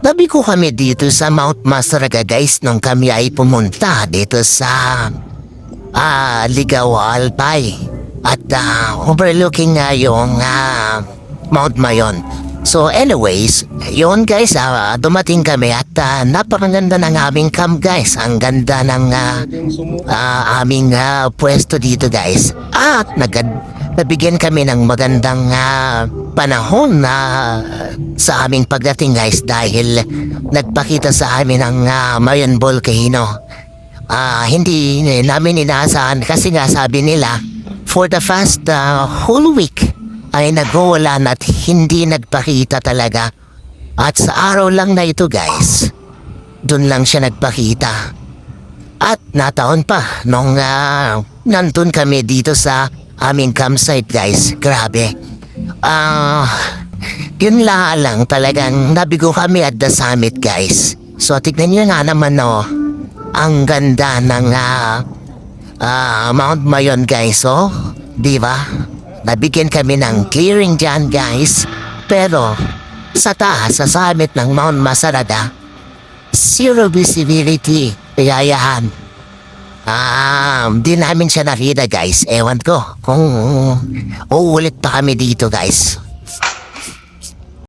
Tabi ko kami dito sa Mount Masaraga guys nung kami ay pumunta dito sa Ligaw Albay. At overlooking nga yung Mount Mayon. So anyways, yun guys, dumating kami at napakaganda ng aming camp guys. Ang ganda ng aming pwesto dito guys. At nabigyan kami ng magandang panahon sa aming pagdating guys dahil nagpakita sa amin ang Mayon Volcano. Hindi namin inaasahan kasi nga sabi nila for the past whole week ay nag-uulan at hindi nagpakita talaga. At sa araw lang na ito guys, dun lang siya nagpakita. At nataon pa nung nandun kami dito sa aming campsite guys. Grabe. Yun lang talagang nabigo kami at the summit guys. So tignan nyo nga naman ang ganda ng Mount Mayon guys. Oh, di ba? Nabigyan kami ng clearing dyan guys. Pero sa taas, sa summit ng Mount Masaraga, zero visibility. Kayayahan. Di namin siya nakita guys. Ewan ko kung uulit pa kami dito guys.